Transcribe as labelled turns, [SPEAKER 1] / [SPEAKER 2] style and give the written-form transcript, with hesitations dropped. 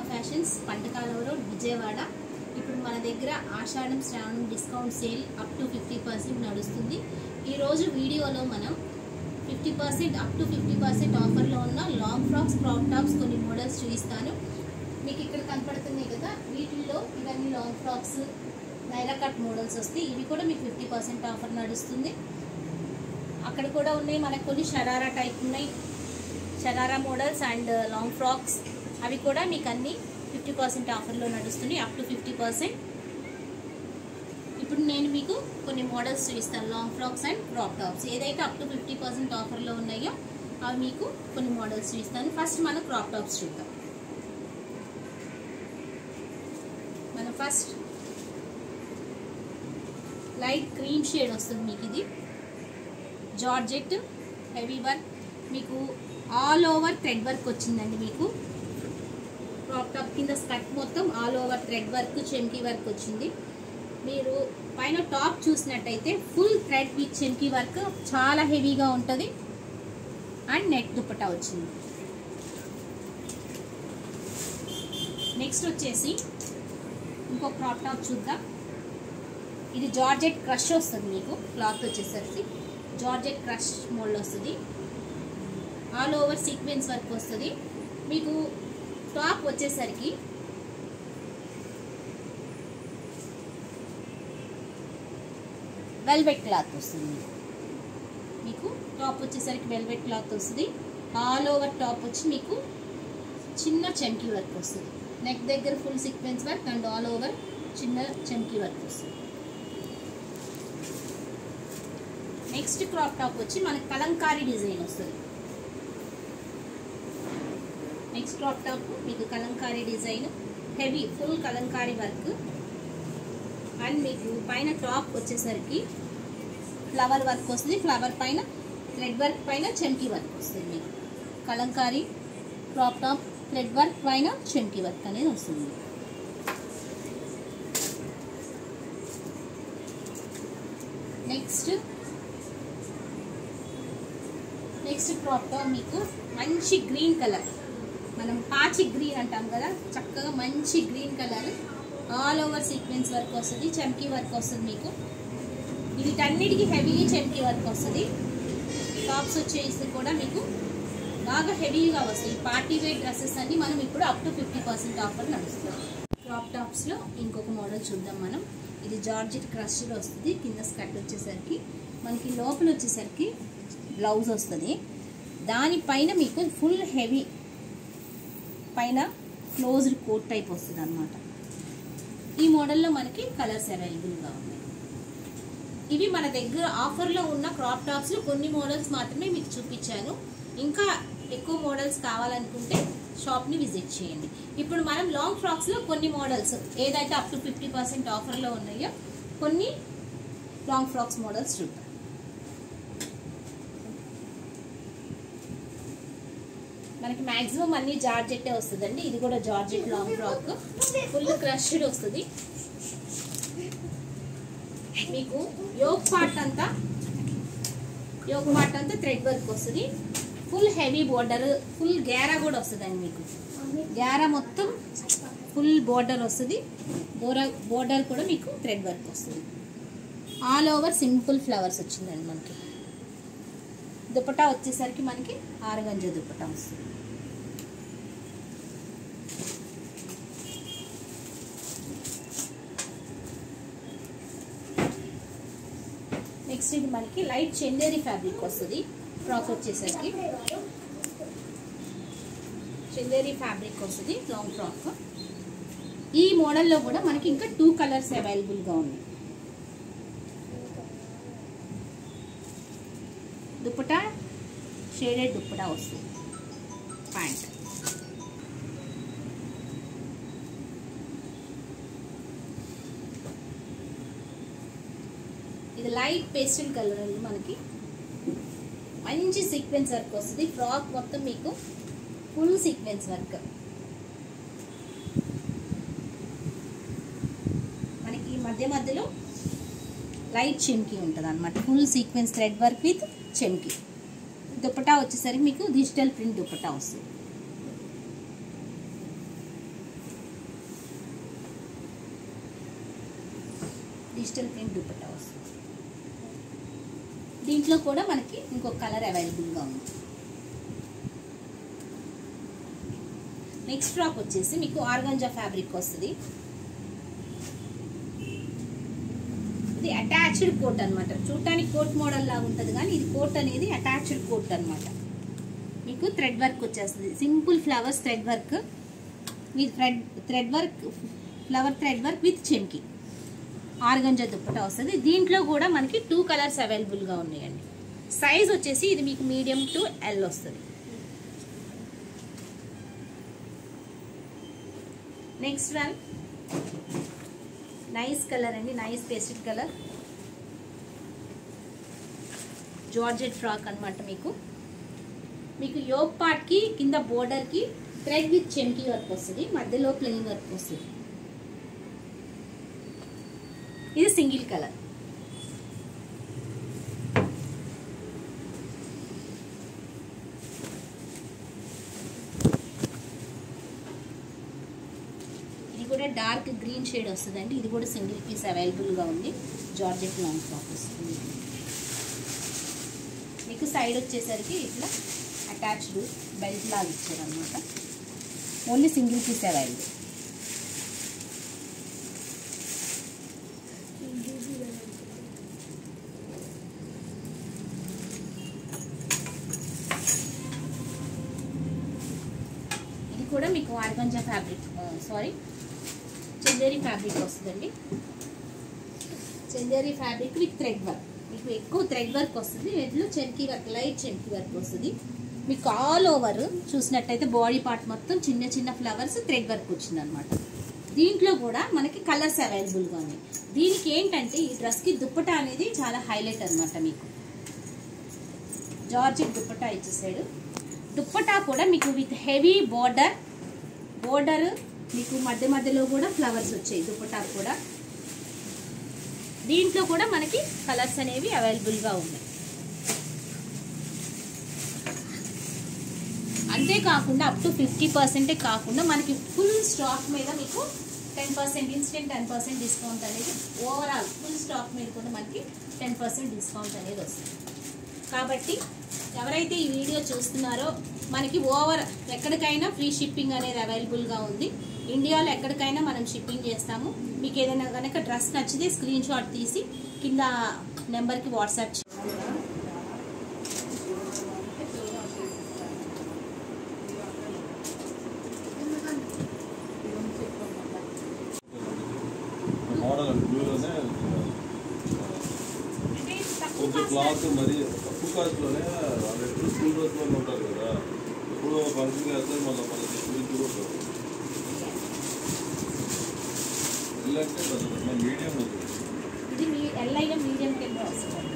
[SPEAKER 1] Fashions పంటకాలవ road Vijayawada. ఇప్పుడు మన దగ్గర ఆషాఢం శ్రావణం డిస్కౌంట్ సేల్ అప్ టు 50% నడుస్తుంది. ఈరోజు వీడియోలో మనం 50% అప్ టు 50% ఆఫర్లో ఉన్న లాంగ్ ఫ్రాక్స్, క్రాప్ టాప్స్ కొన్ని మోడల్స్ చూపిస్తాను. మీకు ఇక్కడ కనపడుతున్నాయి కదా, వీటిల్లో ఇవన్నీ long frocks, Naira cut models వస్తాయి. ఇవి కూడా మీకు 50% ఆఫర్ నడుస్తుంది. అక్కడ కూడా ఉన్నాయి మనకు కొన్ని షరారా టైప్ ఉన్నాయి, sharara models and long frocks. అవి కూడా మీకు అన్ని 50% ఆఫర్లో నడుస్తుంది, అప్ టు 50%. ఇప్పుడు నేను మీకు కొన్ని మోడల్స్ చూపిస్తాను, long frocks and crop tops. ఏదైతే అప్ టు 50% ఆఫర్లో ఉన్నాయో అవి మీకు కొన్ని మోడల్స్ చూపిస్తాను. ఫస్ట్ మనం క్రాప్ టాప్స్ చూద్దాం. మన ఫస్ట్ లైట్ క్రీమ్ షేడ్ వస్తుంది మీకు. ఇది జార్జెట్ హెవీ వర్క్, మీకు ఆల్ ఓవర్ థ్రెడ్ వర్క్ వచ్చిందండి. మీకు క్రాప్ టాప్ కింద స్కర్ట్ మొత్తం all over thread work, chamki work వచ్చింది. మీరు పైన టాప్ చూసినట్టయితే full thread with chamki work, చాలా హెవీగా ఉంటుంది. అండ్ నెట్ దుపట్టా వచ్చింది. నెక్స్ట్ వచ్చేసి ఇంకో క్రాప్ టాప్ చూద్దాం. ఇది జార్జెట్ క్రష్ వస్తుంది. మీకు క్లాత్ వచ్చేసరికి జార్జెట్ క్రష్ మోడల్ వస్తుంది. ఆల్ ఓవర్ సీక్వెన్స్ వర్క్ వస్తుంది. మీకు టాప్ వచ్చేసరికి వెల్వెట్ క్లాత్ వస్తుంది. మీకు టాప్ వచ్చేసరికి వెల్వెట్ క్లాత్ వస్తుంది. ఆల్ ఓవర్ టాప్ వచ్చి మీకు చిన్న చెమ్కీ వర్క్ వస్తుంది. నెక్ దగ్గర full sequence work and all over చిన్న చెమ్కీ వర్క్ వస్తుంది. నెక్స్ట్ క్రాప్ టాప్ వచ్చి మనకి కలంకారీ డిజైన్ వస్తుంది. నెక్స్ట్ క్రాప్ టాప్ మీకు Kalamkari design, heavy full Kalamkari work. And మీకు పైన టాప్ వచ్చేసరికి ఫ్లవర్ వర్క్ వస్తుంది. ఫ్లవర్ పైన థ్రెడ్ వర్క్, పైన చెమ్కీ వర్క్ వస్తుంది. మీకు Kalamkari crop top, thread work పైన చెమ్కీ వర్క్ అనేది వస్తుంది. నెక్స్ట్ క్రాప్ టాప్ మీకు మంచి గ్రీన్ కలర్, మనం పాచి గ్రీన్ అంటాం కదా, చక్కగా మంచి green colour, all over sequence work వస్తుంది, చెమ్కీ వర్క్ వస్తుంది. మీకు వీటన్నిటికీ హెవీ చెమ్కీ వర్క్ వస్తుంది. టాప్స్ వచ్చేసి కూడా మీకు బాగా హెవీగా వస్తాయి. పార్టీ వేర్ డ్రెస్సెస్ అన్ని మనం ఇప్పుడు అప్ టు 50% ఆఫర్ నడుస్తుంది. క్రాప్ టాప్స్లో ఇంకొక మోడల్ చూద్దాం మనం. ఇది జార్జెట్ క్రష్లో వస్తుంది. కింద స్కర్ట్ వచ్చేసరికి మనకి లోపల వచ్చేసరికి బ్లౌజ్ వస్తుంది. దానిపైన మీకు ఫుల్ హెవీ పైన క్లోజ్డ్ కోట్ టైప్ వస్తుంది అన్నమాట. ఈ మోడల్లో మనకి కలర్స్ అవైలబుల్గా ఉన్నాయి. ఇవి మన దగ్గర ఆఫర్లో ఉన్న క్రాప్ టాప్స్లో కొన్ని మోడల్స్ మాత్రమే మీకు చూపించాను. ఇంకా ఎక్కువ మోడల్స్ కావాలనుకుంటే షాప్ని విజిట్ చేయండి. ఇప్పుడు మనం లాంగ్ ఫ్రాక్స్లో కొన్ని మోడల్స్ ఏదైతే అప్ టు 50% ఆఫర్లో ఉన్నాయో కొన్ని లాంగ్ ఫ్రాక్స్ మోడల్స్ చూద్దాం. మనకి మ్యాక్సిమం అన్ని జార్జెట్టే వస్తుందండి. ఇది కూడా georgette long frock, full crushed వస్తుంది. మీకు యోక్ పార్ట్ అంతా థ్రెడ్ వర్క్ వస్తుంది. ఫుల్ హెవీ బోర్డర్, ఫుల్ గ్యారా కూడా వస్తుందండి. మీకు గ్యారా మొత్తం ఫుల్ బోర్డర్ వస్తుంది. బోర్డర్ కూడా మీకు థ్రెడ్ వర్క్ వస్తుంది. ఆల్ ఓవర్ సింపుల్ ఫ్లవర్స్ వచ్చిందండి. మనకి దుపట్టా వచ్చేసరికి మనకి ఆరగంజ దుపట్టా వస్తుంది. నెక్స్ట్ ఇది మనకి లైట్ చందేరి ఫ్యాబ్రిక్ వస్తుంది. ఫ్రాక్ వచ్చేసరికి చందేరి ఫ్యాబ్రిక్ వస్తుంది, లాంగ్ ఫ్రాక్. ఈ మోడల్లో కూడా మనకి ఇంకా 2 కలర్స్ అవైలబుల్గా ఉన్నాయి. దుపట్టా షేడెడ్ దుపట్టా వస్తుంది. ప్యాంట్ ఇది లైట్ పేస్టల్ కలర్ అండి. మనకి మంచి సీక్వెన్స్ వర్క్ వస్తుంది. ఫ్రాక్ మొత్తం మీకు ఫుల్ సీక్వెన్స్ వర్క్. మనకి మధ్య మధ్యలో లైట్ చెమ్కీ ఉంటుంది అన్నమాట. Full sequence thread work with chamki. Dupatta వచ్చేసరికి మీకు డిజిటల్ ప్రింట్ దుపట్టా వస్తుంది. డిజిటల్ ప్రింట్ దుపట్టా వస్తుంది. దీంట్లో కూడా మనకి ఇంకొక కలర్ అవైలబుల్గా ఉంది. నెక్స్ట్ ఫ్రాక్ వచ్చేసి మీకు ఆర్గాంజా ఫ్యాబ్రిక్ వస్తుంది. ఇది అటాచ్డ్ కోట్ అనమాట. చూడటానికి కోట్ మోడల్ లాగా ఉంటుంది కానీ ఇది కోట్ అనేది అటాచ్డ్ కోట్ అనమాట. మీకు థ్రెడ్ వర్క్ వచ్చేస్తుంది. Simple flowers thread work with thread work flower thread work with chamki organza dupatta వస్తుంది. దీంట్లో కూడా మనకి 2 కలర్స్ అవైలబుల్గా ఉన్నాయండి. సైజ్ వచ్చేసి ఇది మీకు మీడియం టు ఎల్ వస్తుంది. నెక్స్ట్ వన్ నైస్ కలర్ అండి, nice pasted colour georgette frock అనమాట. మీకు యోక్ పార్ట్ కి కింద బోర్డర్ కి థ్రెడ్ విత్ చెమ్కి వర్క్ వస్తుంది, మధ్యలో ప్లెయిన్ వర్క్ వస్తుంది. ఇది సింగిల్ కలర్. ఇది కూడా డార్క్ గ్రీన్ షేడ్ వస్తుందండి. ఇది కూడా సింగిల్ పీస్ అవైలబుల్గా ఉంది. జార్జెట్ లాంగ్ ఫ్రాక్ వస్తుంది. మీకు సైడ్ వచ్చేసరికి ఇట్లా అటాచ్డ్ బెల్ట్ లాగా ఇచ్చారనమాట. Only single piece available. ఇది కూడా మీకు ఆర్గంజా ఫ్యాబ్రిక్ చందేరి ఫ్యాబ్రిక్ వస్తుందండి. Chanderi fabric with thread work. మీకు ఎక్కువ థ్రెడ్ వర్క్ వస్తుంది. వీటిలో చెమ్కి వర్క్, లైట్ చెమ్కి వర్క్ వస్తుంది. మీకు ఆల్ ఓవర్ చూసినట్టయితే బాడీ పార్ట్ మొత్తం చిన్న చిన్న ఫ్లవర్స్ థ్రెడ్ వర్క్ వచ్చింది అనమాట. దీంట్లో కూడా మనకి కలర్స్ అవైలబుల్గా ఉన్నాయి. దీనికి ఏంటంటే ఈ డ్రెస్కి దుప్పటా అనేది చాలా హైలైట్ అనమాట. మీకు జార్జెట్ దుప్పటా ఇచ్చేసాడు. దుప్పటా కూడా మీకు విత్ హెవీ బోర్డర్ మీకు మధ్యలో కూడా ఫ్లవర్స్ వచ్చాయి దుప్పటా కూడా. దీంట్లో కూడా మనకి కలర్స్ అనేవి అవైలబుల్గా ఉన్నాయి. అంతేకాకుండా అప్ టు 50% కాకుండా మనకి ఫుల్ స్టాక్ మీద మీకు 10% ఇన్స్టెంట్ 10% డిస్కౌంట్ అనేది ఓవరాల్ ఫుల్ స్టాక్ మీద కూడా మనకి 10% డిస్కౌంట్ అనేది వస్తుంది. కాబట్టి ఎవరైతే ఈ వీడియో చూస్తున్నారో మనకి ఎక్కడికైనా ఫ్రీ షిప్పింగ్ అనేది అవైలబుల్గా ఉంది. ఇండియాలో ఎక్కడికైనా మనం షిప్పింగ్ చేస్తాము. మీకు ఏదైనా కనుక డ్రెస్ నచ్చితే స్క్రీన్ షాట్ తీసి కింద నెంబర్కి వాట్సాప్
[SPEAKER 2] క్లాత్ మరి తక్కువ కాస్ట్లోనే స్కూల్ డ్రెస్లో ఉంటారు కదా, ఇప్పుడు ఫంక్షన్ చేస్తే మళ్ళీ గురించి కూడా ఎల్ అంటే మీడియం
[SPEAKER 1] ఇది ఎల్ అయినా మీడియం కింద వస్తుంది.